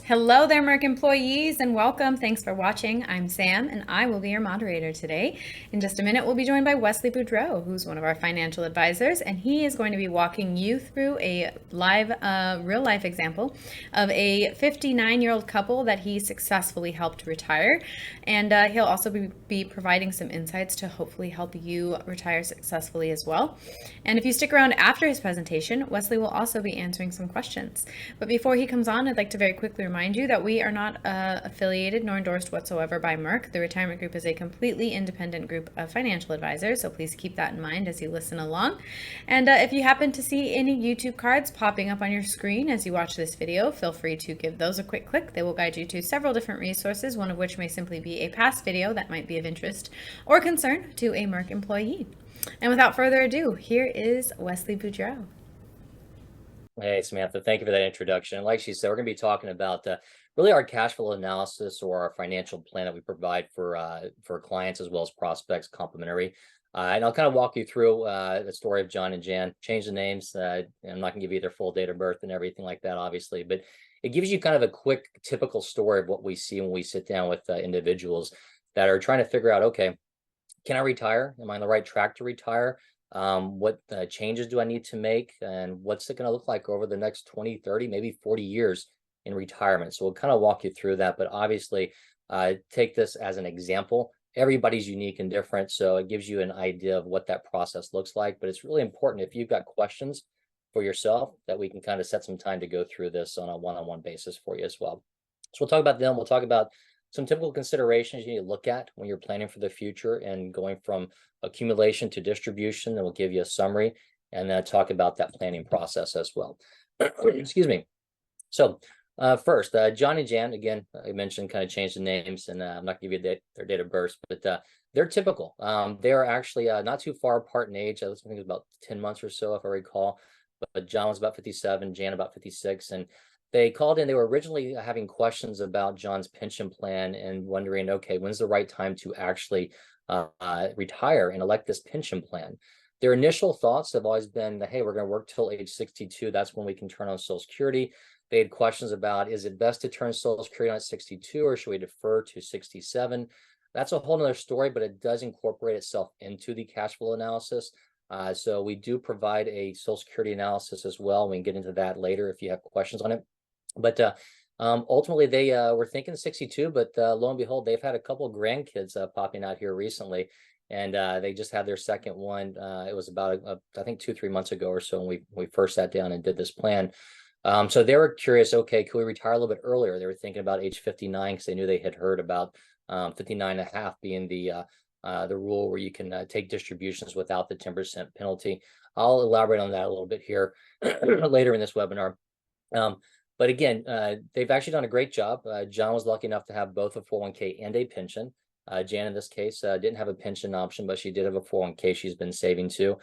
Hello there, Merck employees, and welcome. Thanks for watching. I'm Sam, and I will be your moderator today. In just a minute, we'll be joined by Wesley Boudreaux, who's one of our financial advisors, and he is going to be walking you through a live, real-life example of a 59-year-old couple that he successfully helped retire. And he'll also be providing some insights to hopefully help you retire successfully as well. And if you stick around after his presentation, Wesley will also be answering some questions. But before he comes on, I'd like to very quickly remind you that we are not affiliated nor endorsed whatsoever by Merck. The Retirement Group is a completely independent group of financial advisors, so please keep that in mind as you listen along. And if you happen to see any YouTube cards popping up on your screen as you watch this video, feel free to give those a quick click. They will guide you to several different resources, one of which may simply be a past video that might be of interest or concern to a Merck employee. And without further ado, here is Wesley Boudreaux. Hey, Samantha, thank you for that introduction. Like she said, we're going to be talking about really our cash flow analysis or our financial plan that we provide for clients as well as prospects, complimentary. And I'll kind of walk you through the story of John and Jan. Change the names. I'm not going to give you their full date of birth and everything like that, obviously, but it gives you kind of a quick, typical story of what we see when we sit down with individuals that are trying to figure out, okay, can I retire? Am I on the right track to retire? What changes do I need to make, and what's it going to look like over the next 20, 30, maybe 40 years in retirement? So we'll kind of walk you through that, but obviously take this as an example. Everybody's unique and different, so it gives you an idea of what that process looks like. But it's really important if you've got questions for yourself that we can kind of set some time to go through this on a one-on-one basis for you as well. So we'll talk about them. We'll talk about some typical considerations you need to look at when you're planning for the future and going from accumulation to distribution. And we'll give you a summary and then talk about that planning process as well. Excuse me. So first, John and Jan, again, I mentioned kind of changed the names, and I'm not going to give you their date of birth, but they're typical. They are actually not too far apart in age. I think it was about 10 months or so, if I recall. But John was about 57, Jan about 56. And they called in. They were originally having questions about John's pension plan and wondering, okay, when's the right time to actually retire and elect this pension plan? Their initial thoughts have always been that, hey, we're going to work till age 62. That's when we can turn on Social Security. They had questions about, is it best to turn Social Security on at 62 or should we defer to 67? That's a whole nother story, but it does incorporate itself into the cash flow analysis. So we do provide a Social Security analysis as well. We can get into that later if you have questions on it. But ultimately, they were thinking 62, but lo and behold, they've had a couple of grandkids popping out here recently, and they just had their second one. It was about, I think, 2-3 months ago or so when we first sat down and did this plan. So they were curious, okay, could we retire a little bit earlier? They were thinking about age 59 because they knew they had heard about 59 and a half being the rule where you can take distributions without the 10% penalty. I'll elaborate on that a little bit here later in this webinar. But again, they've actually done a great job. John was lucky enough to have both a 401k and a pension. Jan, in this case, didn't have a pension option, but she did have a 401k she's been saving to.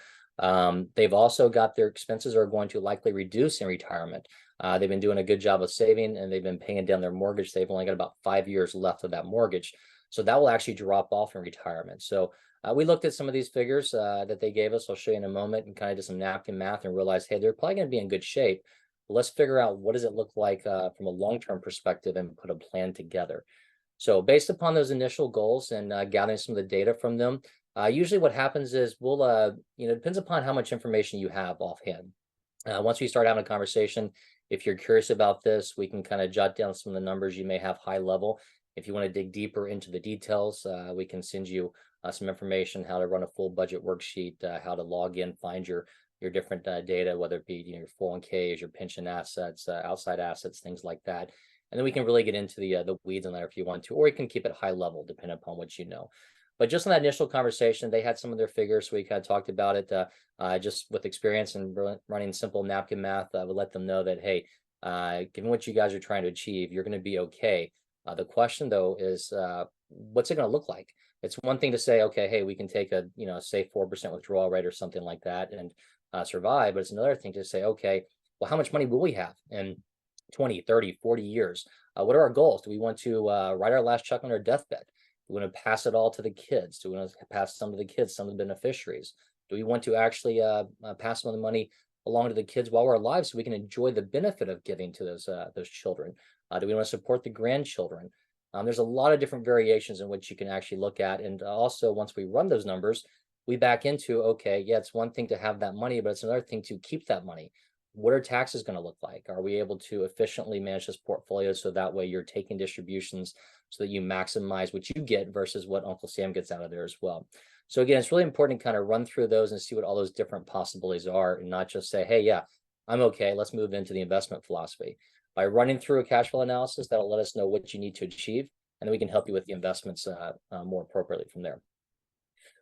They've also got their expenses are going to likely reduce in retirement. They've been doing a good job of saving, and they've been paying down their mortgage. They've only got about 5 years left of that mortgage. So that will actually drop off in retirement. So we looked at some of these figures that they gave us. I'll show you in a moment, and kind of did some napkin math and realized, hey, they're probably going to be in good shape. Let's figure out what does it look like from a long-term perspective and put a plan together. So based upon those initial goals and gathering some of the data from them, usually what happens is we'll, it depends upon how much information you have offhand. Once we start having a conversation, if you're curious about this, we can kind of jot down some of the numbers you may have high level. If you want to dig deeper into the details, we can send you some information, how to run a full budget worksheet, how to log in, find your different data, whether it be your 401ks, your pension assets, outside assets, things like that. And then we can really get into the weeds on that if you want to, or you can keep it high level depending upon what you know. But just in that initial conversation, they had some of their figures. So we kind of talked about it just with experience and running simple napkin math. I would let them know that, hey, given what you guys are trying to achieve, you're going to be okay. The question, though, is what's it going to look like? It's one thing to say, okay, hey, we can take a, say 4% withdrawal rate or something like that and survive. But it's another thing to say, okay, well, how much money will we have in 20, 30, 40 years? What are our goals? Do we want to write our last check on our deathbed? Do we want to pass it all to the kids? Do we want to pass some to the kids, some of the beneficiaries? Do we want to actually pass some of the money along to the kids while we're alive so we can enjoy the benefit of giving to those children? Do we want to support the grandchildren? There's a lot of different variations in which you can actually look at. And also, once we run those numbers, we back into, okay, yeah, it's one thing to have that money, but it's another thing to keep that money. What are taxes going to look like? Are we able to efficiently manage this portfolio so that way you're taking distributions so that you maximize what you get versus what Uncle Sam gets out of there as well? So again, it's really important to kind of run through those and see what all those different possibilities are, and not just say, hey, yeah, I'm okay, let's move into the investment philosophy. By running through a cash flow analysis, that'll let us know what you need to achieve, and then we can help you with the investments more appropriately from there.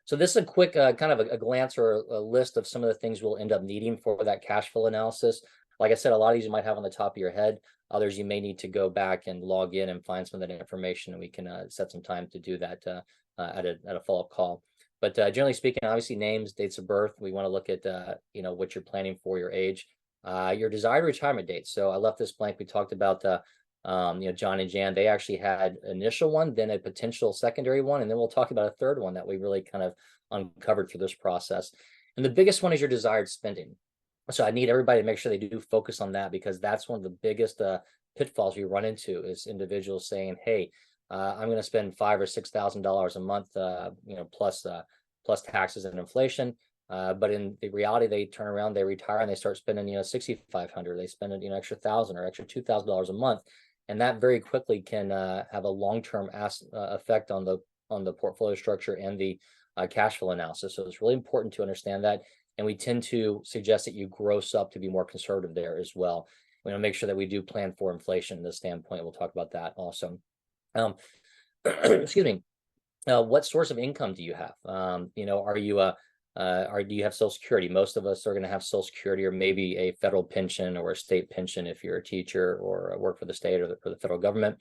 So this is a quick kind of a glance or a list of some of the things we'll end up needing for that cash flow analysis. Like I said, a lot of these you might have on the top of your head. Others you may need to go back and log in and find some of that information, and we can set some time to do that at a follow-up call. But generally speaking, obviously names, dates of birth. We want to look at what you're planning for, your age, your desired retirement date. So I left this blank. We talked about John and Jan. They actually had initial one, then a potential secondary one, and then we'll talk about a third one that we really kind of uncovered through this process. And the biggest one is your desired spending. So I need everybody to make sure they do focus on that, because that's one of the biggest pitfalls we run into is individuals saying, hey, I'm going to spend $5,000 or $6,000 a month, plus taxes and inflation. But in the reality, they turn around, they retire, and they start spending, $6,500. They spend extra $1,000 or extra $2,000 a month, and that very quickly can have a long-term effect on the portfolio structure and the cash flow analysis. So it's really important to understand that, and we tend to suggest that you gross up to be more conservative there as well. We want to make sure that we do plan for inflation in this standpoint. We'll talk about that also. Excuse me. What source of income do you have? Are you or do you have Social Security? Most of us are going to have Social Security, or maybe a federal pension or a state pension if you're a teacher or work for the state or the federal government.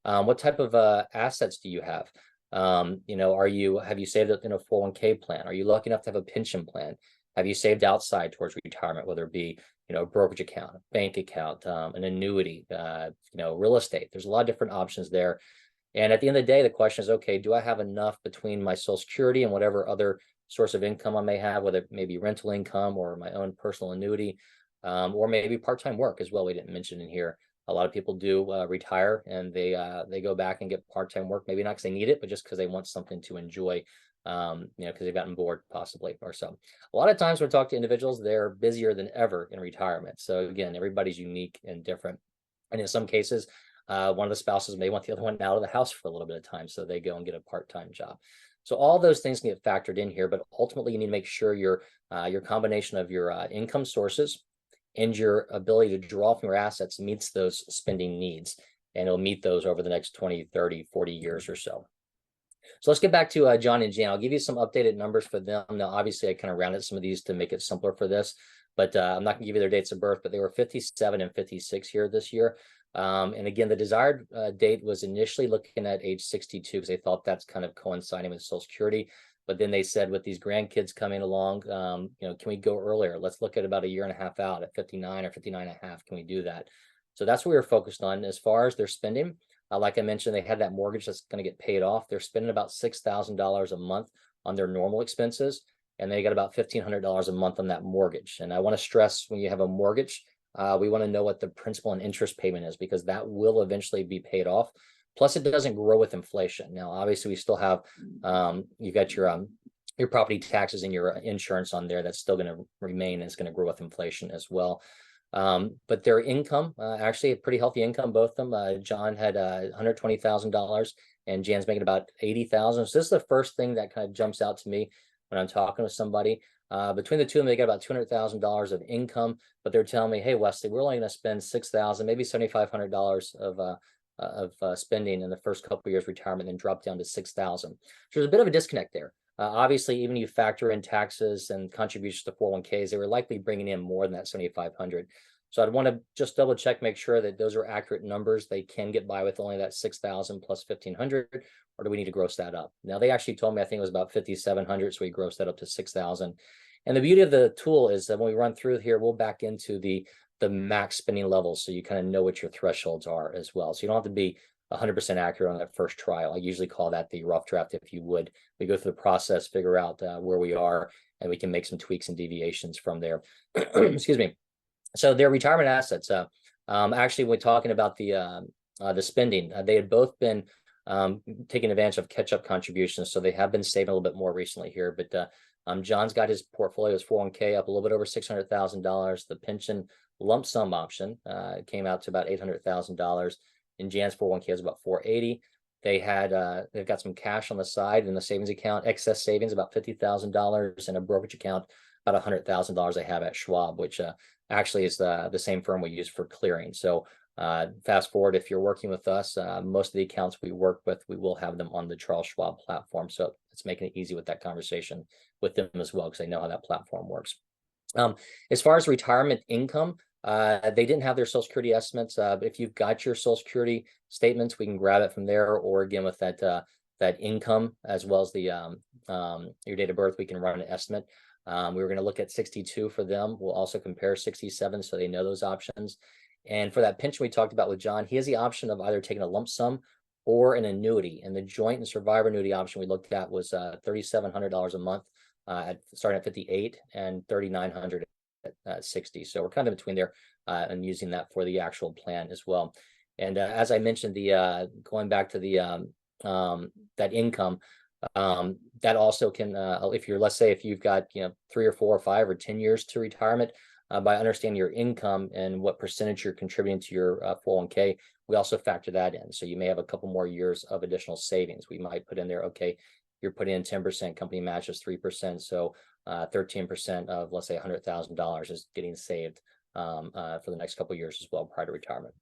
What type of assets do you have? Have you saved it in a 401k plan? Are you lucky enough to have a pension plan? Have you saved outside towards retirement, whether it be a brokerage account, a bank account, an annuity, real estate? There's a lot of different options there. And at the end of the day, the question is, okay, do I have enough between my Social Security and whatever other source of income I may have, whether it may be rental income or my own personal annuity, or maybe part-time work as well? We didn't mention in here. A lot of people do retire, and they go back and get part-time work, maybe not because they need it, but just because they want something to enjoy, because they've gotten bored possibly or so. A lot of times when we talk to individuals, they're busier than ever in retirement. So again, everybody's unique and different. And in some cases, one of the spouses may want the other one out of the house for a little bit of time, so they go and get a part-time job. So all those things can get factored in here, but ultimately you need to make sure your combination of your income sources and your ability to draw from your assets meets those spending needs, and it'll meet those over the next 20, 30, 40 years or so. So let's get back to John and Jan. I'll give you some updated numbers for them. Now, obviously, I kind of rounded some of these to make it simpler for this, but I'm not going to give you their dates of birth, but they were 57 and 56 here this year. And again, the desired date was initially looking at age 62 because they thought that's kind of coinciding with Social Security. But then they said, with these grandkids coming along, can we go earlier? Let's look at about a year and a half out at 59 or 59 and a half. Can we do that? So that's what we were focused on. As far as their spending, like I mentioned, they had that mortgage that's going to get paid off. They're spending about $6,000 a month on their normal expenses, and they got about $1,500 a month on that mortgage. And I want to stress, when you have a mortgage, we want to know what the principal and interest payment is, because that will eventually be paid off. Plus, it doesn't grow with inflation. Now, obviously, we still have, you've got your property taxes and your insurance on there. That's still going to remain, and it's going to grow with inflation as well. But their income, actually a pretty healthy income, both of them. John had $120,000 and Jan's making about $80,000. So this is the first thing that kind of jumps out to me when I'm talking with somebody. Between the two of them, they got about $200,000 of income, but they're telling me, hey, Wesley, we're only going to spend $6,000, maybe $7,500 of spending in the first couple of years retirement, then drop down to $6,000. So there's a bit of a disconnect there. Obviously, even if you factor in taxes and contributions to 401ks, they were likely bringing in more than that $7,500. So I'd want to just double check, make sure that those are accurate numbers. They can get by with only that $6,000 plus $1,500, or do we need to gross that up? Now, they actually told me, I think it was about $5,700, so we grossed that up to $6,000. And the beauty of the tool is that when we run through here, we'll back into the max spending levels, so you kind of know what your thresholds are as well. So you don't have to be 100% accurate on that first trial. I usually call that the rough draft, if you would. We go through the process, figure out where we are, and we can make some tweaks and deviations from there. Excuse me. So their retirement assets, actually, we're talking about the the spending. They had both been taking advantage of catch-up contributions, so they have been saving a little bit more recently here. But John's got his portfolio, his 401k, up a little bit over $600,000. The pension lump sum option came out to about $800,000, and Jan's 401k is about $480,000. They've got some cash on the side in the savings account, excess savings about $50,000, and a brokerage account about $100,000 they have at Schwab, which actually is the same firm we use for clearing. So fast forward, if you're working with us, most of the accounts we work with, we will have them on the Charles Schwab platform. So it's making it easy with that conversation with them as well, because they know how that platform works. As far as retirement income, they didn't have their Social Security estimates, but if you've got your Social Security statements, we can grab it from there, or again with that income as well as the your date of birth, we can run an estimate. We were going to look at 62 for them. We'll also compare 67, so they know those options. And for that pension we talked about with John, he has the option of either taking a lump sum or an annuity. And the joint and survivor annuity option we looked at was $3,700 a month, starting at 58 and $3,900 at 60. So we're kind of between there and using that for the actual plan as well. And as I mentioned, going back to that income, that also can, if you're, let's say, if you've got 3 or 4 or 5 or 10 years to retirement, by understanding your income and what percentage you're contributing to your 401k, we also factor that in. So you may have a couple more years of additional savings. We might put in there, okay, you're putting in 10%, company matches 3%, so 13% of, let's say, $100,000 is getting saved for the next couple of years as well prior to retirement.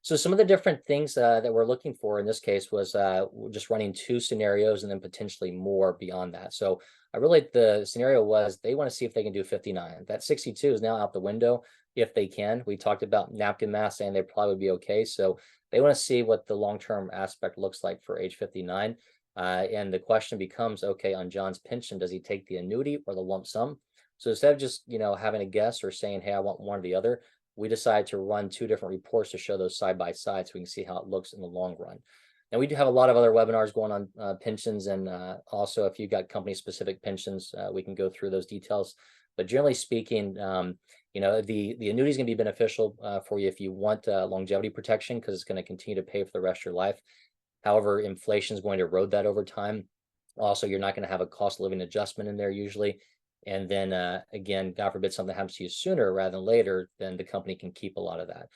So some of the different things that we're looking for in this case was just running 2 scenarios and then potentially more beyond that. So really the scenario was they want to see if they can do 59. That 62 is now out the window if they can. We talked about napkin math saying they probably would be okay. So they want to see what the long-term aspect looks like for age 59. And the question becomes, okay, on John's pension, does he take the annuity or the lump sum? So instead of just, having a guess or saying, hey, I want one or the other, we decided to run 2 different reports to show those side by side so we can see how it looks in the long run. And we do have a lot of other webinars going on pensions, and also if you've got company specific pensions, we can go through those details. But generally speaking, the annuity is going to be beneficial for you if you want longevity protection, because it's going to continue to pay for the rest of your life. However, inflation is going to erode that over time. Also, you're not going to have a cost of living adjustment in there usually. And then again, God forbid something happens to you sooner rather than later, then the company can keep a lot of that.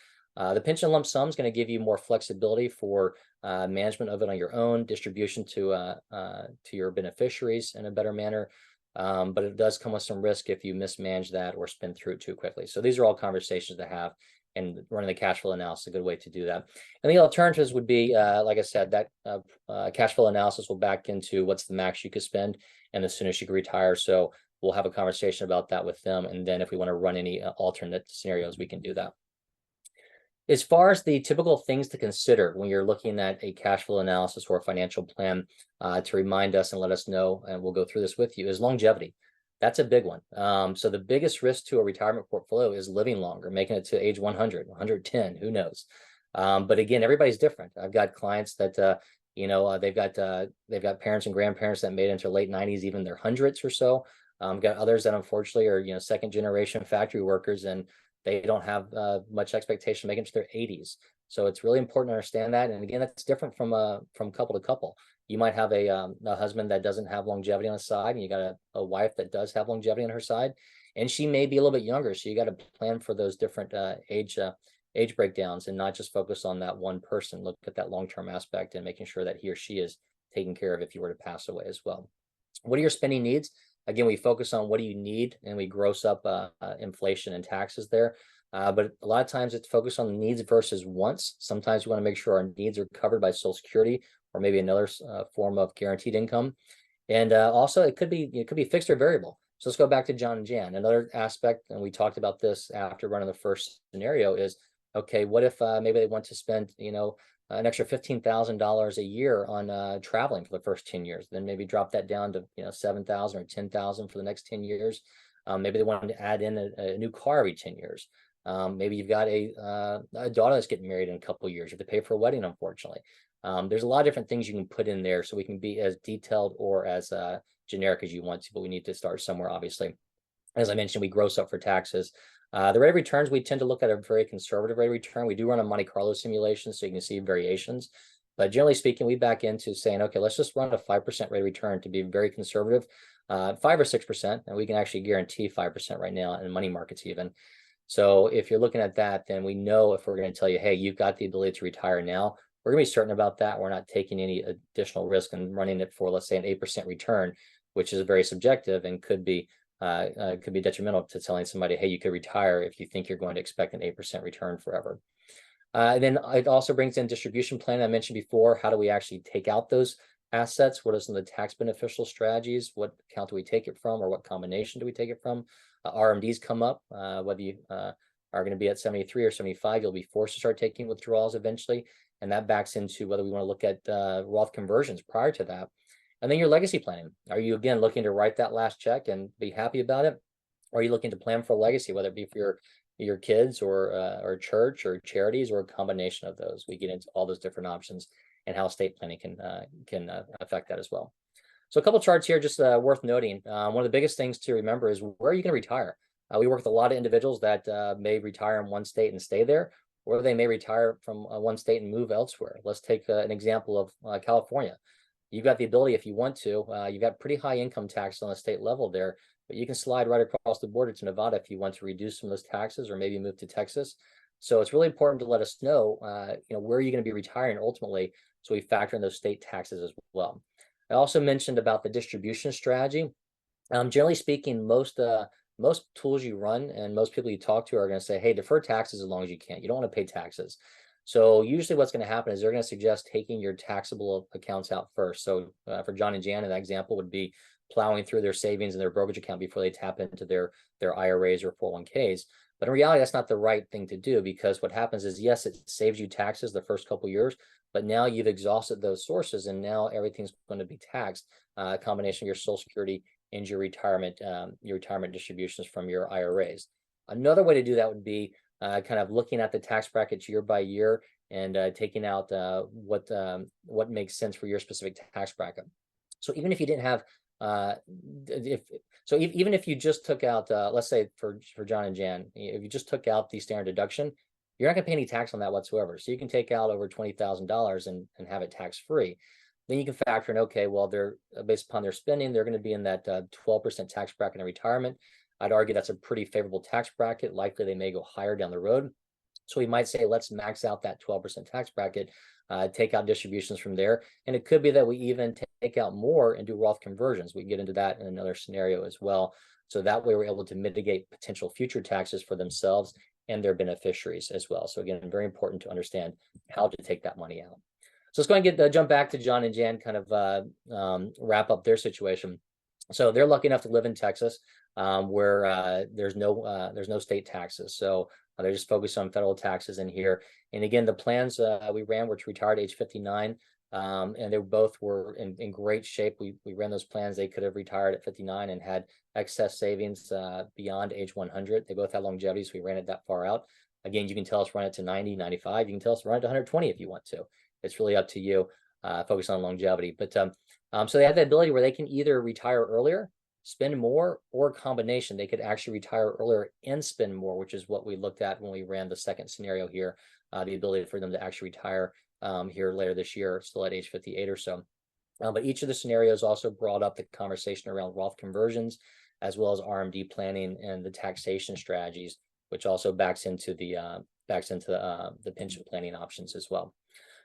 The pension lump sum is going to give you more flexibility for management of it on your own, distribution to your beneficiaries in a better manner. But it does come with some risk if you mismanage that or spend through it too quickly. So these are all conversations to have, and running the cash flow analysis is a good way to do that. And the alternatives would be, like I said, that cash flow analysis will back into what's the max you could spend and as soon as you can retire. So we'll have a conversation about that with them. And then if we want to run any alternate scenarios, we can do that. As far as the typical things to consider when you're looking at a cash flow analysis or a financial plan, to remind us and let us know, and we'll go through this with you, is longevity. That's a big one. So the biggest risk to a retirement portfolio is living longer, making it to age 100, 110, who knows? But again, everybody's different. I've got clients that, they've got parents and grandparents that made it into late 90s, even their hundreds or so. Got others that unfortunately are, second generation factory workers, and they don't have much expectation making it to their 80s. So it's really important to understand that. And again, that's different from couple to couple. You might have a husband that doesn't have longevity on his side, and you got a wife that does have longevity on her side, and she may be a little bit younger. So you got to plan for those different age breakdowns and not just focus on that one person. Look at that long-term aspect and making sure that he or she is taken care of if you were to pass away as well. What are your spending needs? Again, we focus on what do you need, and we gross up inflation and taxes there. But a lot of times it's focused on the needs versus wants. Sometimes we want to make sure our needs are covered by Social Security or maybe another form of guaranteed income. And also it could be fixed or variable. So let's go back to John and Jan. Another aspect, and we talked about this after running the first scenario, is, okay, what if maybe they want to spend, an extra $15,000 a year on traveling for the first 10 years, then maybe drop that down to, $7,000 or $10,000 for the next 10 years. Maybe they wanted to add in a new car every 10 years. Maybe you've got a daughter that's getting married in a couple of years. You have to pay for a wedding, unfortunately. There's a lot of different things you can put in there, so we can be as detailed or as generic as you want to, but we need to start somewhere, obviously. As I mentioned, we gross up for taxes. The rate of returns, we tend to look at a very conservative rate of return. We do run a Monte Carlo simulation, so you can see variations. But generally speaking, we back into saying, okay, let's just run a 5% rate of return to be very conservative, 5 or 6%, and we can actually guarantee 5% right now in money markets even. So if you're looking at that, then we know if we're going to tell you, hey, you've got the ability to retire now, we're going to be certain about that. We're not taking any additional risk and running it for, let's say, an 8% return, which is very subjective and could be detrimental to telling somebody, hey, you could retire if you think you're going to expect an 8% return forever. Then it also brings in distribution plan. I mentioned before, how do we actually take out those assets? What are some of the tax beneficial strategies? What account do we take it from, or what combination do we take it from? RMDs come up, whether you are going to be at 73 or 75, you'll be forced to start taking withdrawals eventually. And that backs into whether we want to look at Roth conversions prior to that. And then your legacy planning. Are you, again, looking to write that last check and be happy about it? Or are you looking to plan for a legacy, whether it be for your kids or church or charities, or a combination of those? We get into all those different options and how estate planning can affect that as well. So a couple charts here, just worth noting. One of the biggest things to remember is, where are you going to retire? We work with a lot of individuals that may retire in one state and stay there, or they may retire from one state and move elsewhere. Let's take an example of California. You've got the ability, if you want to, you've got pretty high income tax on the state level there, but you can slide right across the border to Nevada if you want to reduce some of those taxes, or maybe move to Texas. So it's really important to let us know, where you're going to be retiring ultimately, so we factor in those state taxes as well. I also mentioned about the distribution strategy. Generally speaking, most tools you run and most people you talk to are going to say, hey, defer taxes as long as you can. You don't want to pay taxes. So usually what's going to happen is they're going to suggest taking your taxable accounts out first. So for John and Jan, that example would be plowing through their savings and their brokerage account before they tap into their IRAs or 401ks. But in reality, that's not the right thing to do, because what happens is, yes, it saves you taxes the first couple of years, but now you've exhausted those sources, and now everything's going to be taxed. A combination of your Social Security and your retirement distributions from your IRAs. Another way to do that would be kind of looking at the tax brackets year by year and taking out what makes sense for your specific tax bracket. So even if you didn't have even if you just took out, let's say for John and Jan, if you just took out the standard deduction, you're not going to pay any tax on that whatsoever. So you can take out over $20,000 and have it tax free. Then you can factor in, okay, well, they're based upon their spending, they're going to be in that 12% tax bracket in retirement. I'd argue that's a pretty favorable tax bracket. Likely they may go higher down the road. So we might say, let's max out that 12% tax bracket, take out distributions from there. And it could be that we even take out more and do Roth conversions. We can get into that in another scenario as well. So that way we're able to mitigate potential future taxes for themselves and their beneficiaries as well. So again, very important to understand how to take that money out. So let's go ahead and jump back to John and Jan, kind of wrap up their situation. So they're lucky enough to live in Texas, where there's no state taxes. So they're just focused on federal taxes in here. And again, the plans we ran were to retire at age 59, and they both were in great shape. We ran those plans. They could have retired at 59 and had excess savings beyond age 100. They both had longevity, so we ran it that far out. Again, you can tell us run it to 90, 95. You can tell us run it to 120 if you want to. It's really up to you. Focus on longevity. But so they have the ability where they can either retire earlier, spend more, or a combination. They could actually retire earlier and spend more, which is what we looked at when we ran the second scenario here, the ability for them to actually retire here later this year, still at age 58 or so. But each of the scenarios also brought up the conversation around Roth conversions, as well as RMD planning and the taxation strategies, which also backs into the pension planning options as well.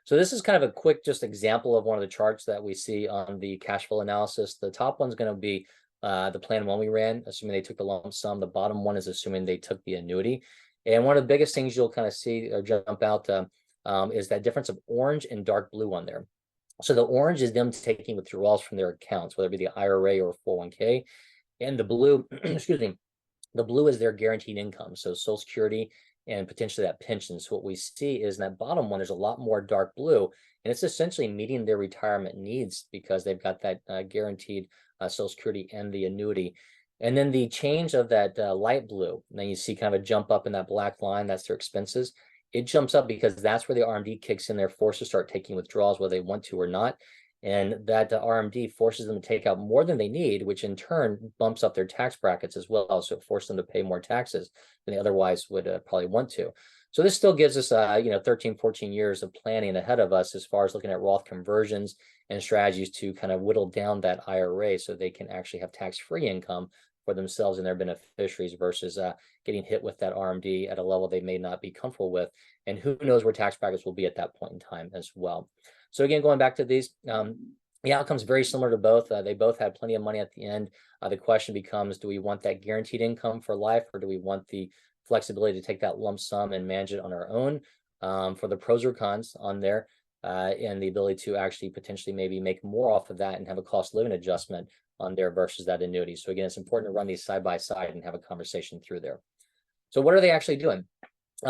So this is kind of a quick just example of one of the charts that we see on the cash flow analysis. The top one's going to be the plan one we ran, assuming they took the lump sum. The bottom one is assuming they took the annuity. And one of the biggest things you'll kind of see or jump out is that difference of orange and dark blue on there. So the orange is them taking withdrawals from their accounts, whether it be the IRA or 401k. And the blue, excuse me, the blue is their guaranteed income. So Social Security and potentially that pension. So what we see is in that bottom one, there's a lot more dark blue, and it's essentially meeting their retirement needs because they've got that guaranteed Social Security and the annuity. And then the change of that light blue, and then you see kind of a jump up in that black line, that's their expenses. It jumps up because that's where the RMD kicks in. They're forced to start taking withdrawals whether they want to or not. And that RMD forces them to take out more than they need, which in turn bumps up their tax brackets as well. So it forces them to pay more taxes than they otherwise would probably want to. So this still gives us, 13, 14 years of planning ahead of us as far as looking at Roth conversions and strategies to kind of whittle down that IRA so they can actually have tax-free income for themselves and their beneficiaries versus getting hit with that RMD at a level they may not be comfortable with. And who knows where tax brackets will be at that point in time as well. So again, going back to these, the outcome's very similar to both. They both had plenty of money at the end. The question becomes, do we want that guaranteed income for life, or do we want the flexibility to take that lump sum and manage it on our own? For the pros or cons on there, and the ability to actually potentially maybe make more off of that and have a cost of living adjustment on there versus that annuity. So again, it's important to run these side by side and have a conversation through there. So what are they actually doing?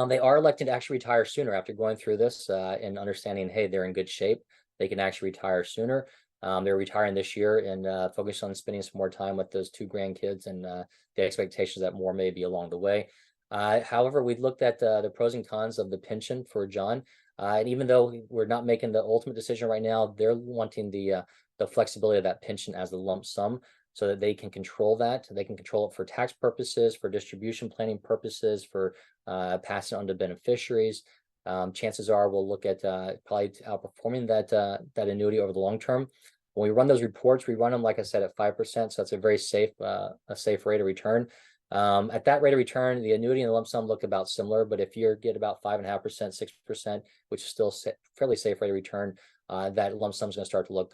They are elected to actually retire sooner after going through this and understanding, hey, they're in good shape. They can actually retire sooner. They're retiring this year and focus on spending some more time with those 2 grandkids and the expectations that more may be along the way. However, we looked at the pros and cons of the pension for John. And even though we're not making the ultimate decision right now, they're wanting the flexibility of that pension as the lump sum so that they can control that. They can control it for tax purposes, for distribution planning purposes, for passing on to beneficiaries. Chances are we'll look at probably outperforming that annuity over the long term. When we run those reports, we run them, like I said, at 5%. So that's a very safe rate of return. At that rate of return, the annuity and the lump sum look about similar, but if you get about 5.5%, 6%, which is still fairly safe rate of return, that lump sum is going to start to look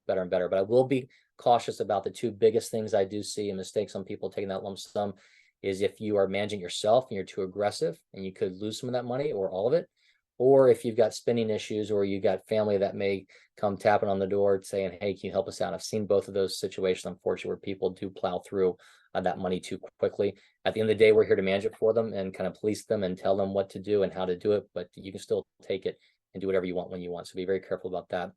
better and better. But I will be cautious about the 2 biggest things I do see and mistakes on people taking that lump sum is if you are managing yourself and you're too aggressive and you could lose some of that money or all of it, or if you've got spending issues or you got family that may come tapping on the door saying, hey, can you help us out? I've seen both of those situations, unfortunately, where people do plow through that money too quickly. At the end of the day, we're here to manage it for them and kind of police them and tell them what to do and how to do it, but you can still take it and do whatever you want when you want. So be very careful about that.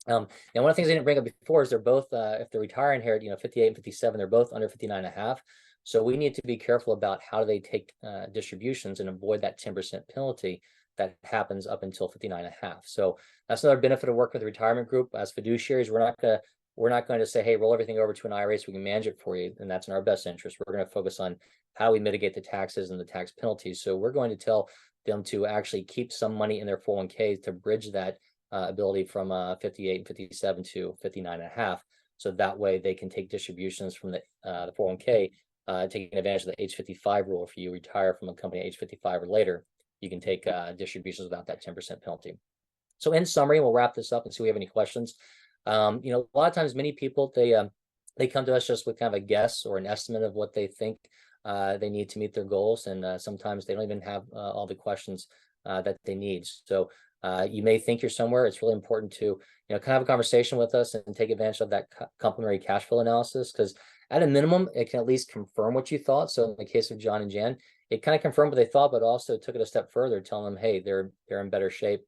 And one of the things I didn't bring up before is they're both, if they're retiring here, 58 and 57, they're both under 59.5. So we need to be careful about how do they take distributions and avoid that 10% penalty that happens up until 59.5. So that's another benefit of working with the retirement group. As fiduciaries, we're not going to say, hey, roll everything over to an IRA so we can manage it for you. And that's in our best interest. We're going to focus on how we mitigate the taxes and the tax penalties. So we're going to tell them to actually keep some money in their 401k to bridge that ability from 58 and 57 to 59.5. So that way they can take distributions from the 401k, taking advantage of the age 55 rule. If you retire from a company age 55 or later, you can take distributions without that 10% penalty. So in summary, we'll wrap this up and see if we have any questions. A lot of times, many people, they come to us just with kind of a guess or an estimate of what they think they need to meet their goals. And sometimes they don't even have all the questions that they need. So you may think you're somewhere. It's really important to, kind of have a conversation with us and take advantage of that complementary cash flow analysis, because at a minimum, it can at least confirm what you thought. So in the case of John and Jan, it kind of confirmed what they thought, but also took it a step further, telling them, hey, they're in better shape.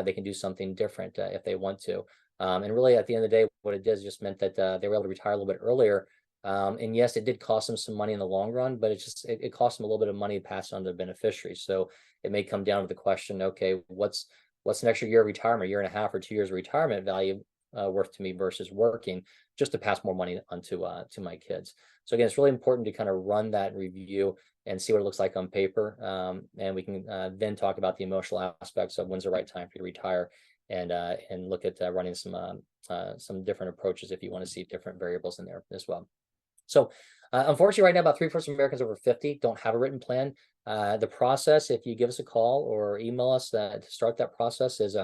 They can do something different if they want to. And really, at the end of the day, what it did is just meant that they were able to retire a little bit earlier. And yes, it did cost them some money in the long run, but it cost them a little bit of money to pass on to beneficiaries. So it may come down to the question, okay, what's an extra year of retirement, 1.5 years or 2 years of retirement value worth to me versus working just to pass more money onto to my kids. So again, it's really important to kind of run that review and see what it looks like on paper. And we can then talk about the emotional aspects of when's the right time for you to retire, and look at running some different approaches if you want to see different variables in there as well. So unfortunately, right now, about 3/4 of Americans over 50 don't have a written plan. The process, if you give us a call or email us to start that process, is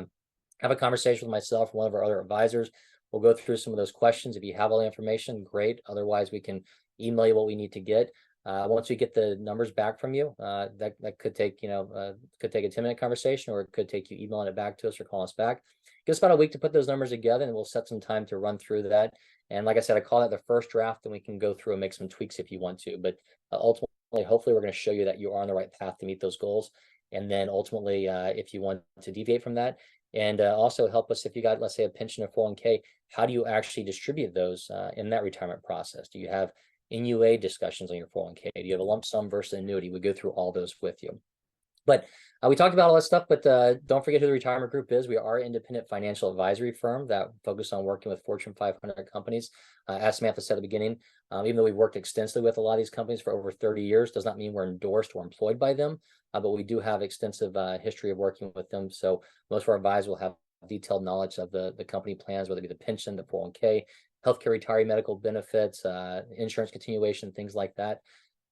have a conversation with myself or one of our other advisors. We'll go through some of those questions. If you have all the information, great. Otherwise, we can email you what we need to get. Once we get the numbers back from you, that could take, could take a 10-minute conversation, or it could take you emailing it back to us or calling us back. Give us about a week to put those numbers together, and we'll set some time to run through that. And like I said, I call that the first draft, and we can go through and make some tweaks if you want to. But ultimately, hopefully, we're going to show you that you are on the right path to meet those goals. And then ultimately, if you want to deviate from that, and also help us if you got, let's say, a pension or 401k, how do you actually distribute those in that retirement process? Do you have NUA discussions on your 401k? Do you have a lump sum versus annuity? We go through all those with you. But we talked about all that stuff, but don't forget who the retirement group is. We are an independent financial advisory firm that focus on working with Fortune 500 companies. As Samantha said at the beginning, even though we've worked extensively with a lot of these companies for over 30 years, does not mean we're endorsed or employed by them, but we do have extensive history of working with them. So most of our advisors will have detailed knowledge of the company plans, whether it be the pension, the 401k, healthcare, retiree medical benefits, insurance continuation, things like that.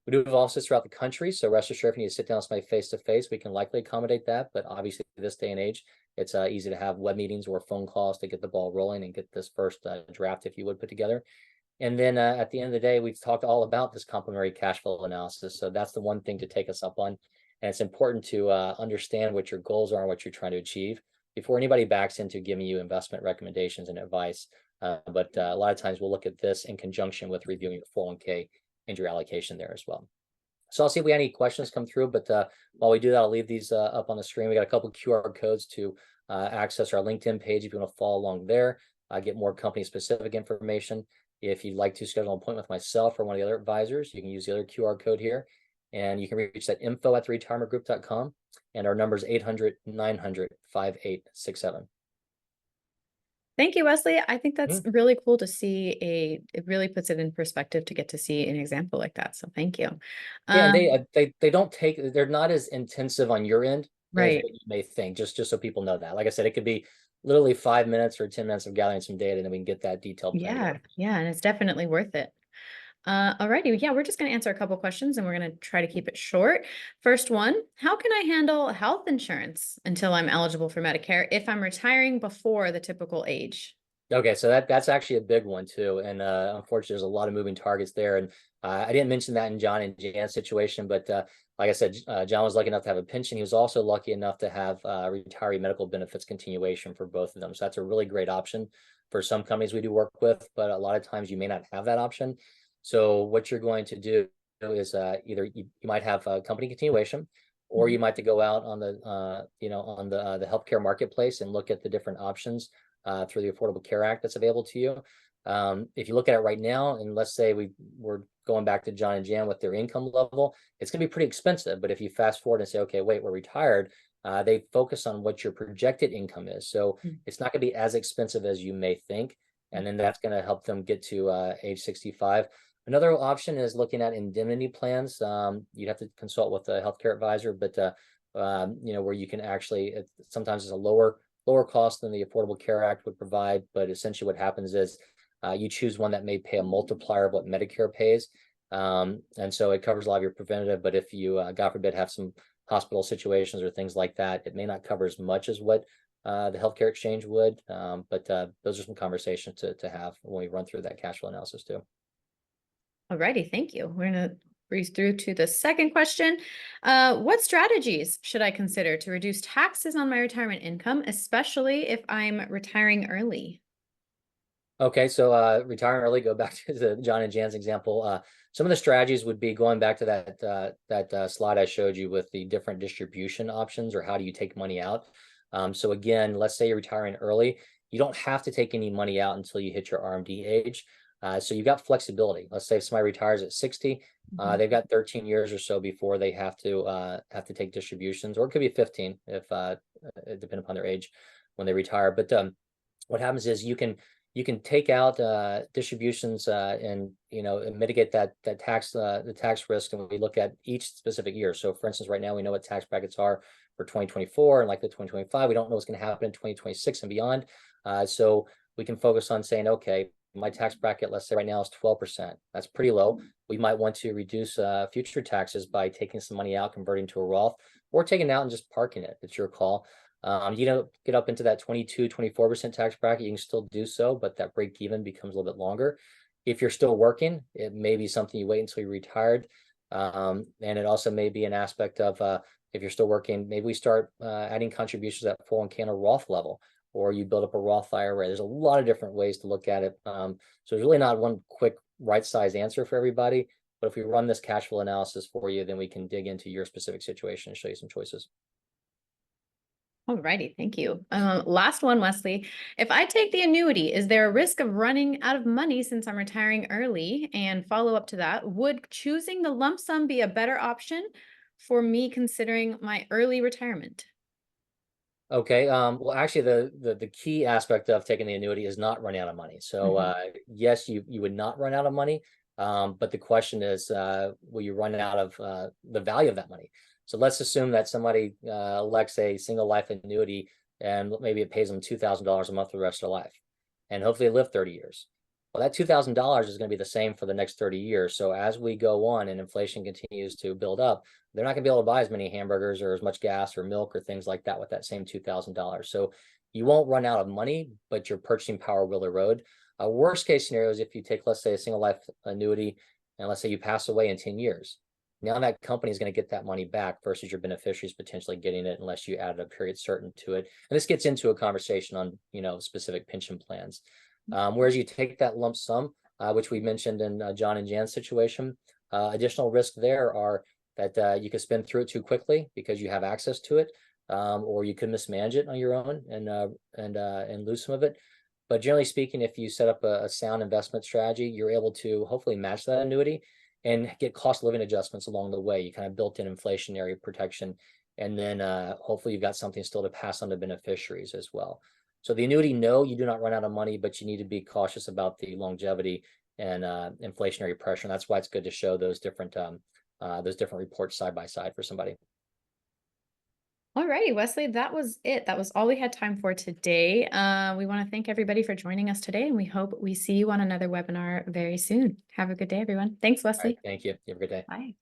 We do have offices throughout the country, so rest assured, if you need to sit down with somebody face to face, we can likely accommodate that. But obviously, this day and age, it's easy to have web meetings or phone calls to get the ball rolling and get this first draft, if you would, put together. And then at the end of the day, we've talked all about this complementary cash flow analysis. So that's the one thing to take us up on. And it's important to understand what your goals are and what you're trying to achieve before anybody backs into giving you investment recommendations and advice. But a lot of times we'll look at this in conjunction with reviewing your 401k and your allocation there as well. So I'll see if we have any questions come through, but while we do that, I'll leave these up on the screen. We got a couple QR codes to access our LinkedIn page if you want to follow along there, get more company specific information. If you'd like to schedule an appointment with myself or one of the other advisors, you can use the other QR code here, and you can reach that info@theretirementgroup.com, and our number is 800-900-5867. Thank you, Wesley. I think that's really cool to see it really puts it in perspective to get to see an example like that. So thank you. Yeah, and they don't take, they're not as intensive on your end as Right. what you may think, just so people know that. Like I said, it could be literally 5 minutes or 10 minutes of gathering some data, and then we can get that detailed plan Yeah. together. Yeah. And it's definitely worth it. Alrighty. Yeah, we're just going to answer a couple questions and we're going to try to keep it short. First one, how can I handle health insurance until I'm eligible for Medicare if I'm retiring before the typical age? Okay, so that's actually a big one too, and unfortunately, there's a lot of moving targets there. And I didn't mention that in John and Jan's situation, but like I said, John was lucky enough to have a pension. He was also lucky enough to have retiree medical benefits continuation for both of them. So that's a really great option for some companies we do work with, but a lot of times you may not have that option. So what you're going to do is either you might have a company continuation, or you might have to go out on the on the healthcare marketplace and look at the different options through the Affordable Care Act that's available to you. If you look at it right now, and let's say we're going back to John and Jan with their income level, it's going to be pretty expensive. But if you fast forward and say, okay, wait, we're retired, they focus on what your projected income is. So it's not going to be as expensive as you may think. And then that's going to help them get to age 65. Another option is looking at indemnity plans. You'd have to consult with a healthcare advisor, but where you can actually, sometimes it's a lower cost than the Affordable Care Act would provide. But essentially what happens is you choose one that may pay a multiplier of what Medicare pays. And so it covers a lot of your preventative, but if you, God forbid, have some hospital situations or things like that, it may not cover as much as what the healthcare exchange would. But those are some conversations to have when we run through that cash flow analysis too. Alrighty, thank you. We're going to breeze through to the second question. What strategies should I consider to reduce taxes on my retirement income, especially if I'm retiring early? Okay, so retiring early, go back to the John and Jan's example. Some of the strategies would be going back to that slide I showed you with the different distribution options, or how do you take money out. So again, let's say you're retiring early. You don't have to take any money out until you hit your RMD age. So you've got flexibility. Let's say if somebody retires at 60, they've got 13 years or so before they have to take distributions, or it could be 15 if depending upon their age when they retire. But what happens is you can take out distributions and mitigate that tax the tax risk, and we look at each specific year. So for instance, right now we know what tax brackets are for 2024 and like the 2025. We don't know what's going to happen in 2026 and beyond. So we can focus on saying, okay, my tax bracket, let's say right now, is 12%. That's pretty low. We might want to reduce future taxes by taking some money out, converting to a Roth, or taking it out and just parking it. It's your call. Get up into that 22, 24% tax bracket, you can still do so, but that break even becomes a little bit longer. If you're still working, it may be something you wait until you're retired. And it also may be an aspect of if you're still working, maybe we start adding contributions at 401k and a Roth level, or you build up a Roth IRA. There's a lot of different ways to look at it. So there's really not one quick right size answer for everybody. But if we run this cash flow analysis for you, then we can dig into your specific situation and show you some choices. Alrighty, thank you. Last one, Wesley. If I take the annuity, is there a risk of running out of money since I'm retiring early? And follow up to that, would choosing the lump sum be a better option, for me considering my early retirement? Okay. Well, actually, the key aspect of taking the annuity is not running out of money. So, Mhm. yes, you would not run out of money. But the question is, will you run out of the value of that money? So let's assume that somebody elects a single life annuity, and maybe it pays them $2,000 a month for the rest of their life, and hopefully they live 30 years. Well, that $2,000 is going to be the same for the next 30 years. So as we go on and inflation continues to build up, they're not going to be able to buy as many hamburgers or as much gas or milk or things like that with that same $2,000. So you won't run out of money, but your purchasing power will erode. Worst case scenario is if you take, let's say, a single life annuity, and let's say you pass away in 10 years. Now that company is going to get that money back versus your beneficiaries potentially getting it unless you added a period certain to it. And this gets into a conversation on, specific pension plans. Whereas you take that lump sum, which we mentioned in John and Jan's situation, additional risk there are that you could spend through it too quickly because you have access to it, or you could mismanage it on your own and lose some of it. But generally speaking, if you set up a sound investment strategy, you're able to hopefully match that annuity and get cost of living adjustments along the way. You kind of built in inflationary protection, and then hopefully you've got something still to pass on to beneficiaries as well. So the annuity, no, you do not run out of money, but you need to be cautious about the longevity and inflationary pressure. And that's why it's good to show those different reports side by side for somebody. All righty, Wesley, that was it. That was all we had time for today. We want to thank everybody for joining us today, and we hope we see you on another webinar very soon. Have a good day, everyone. Thanks, All right, Wesley. thank you. You have a good day. Bye.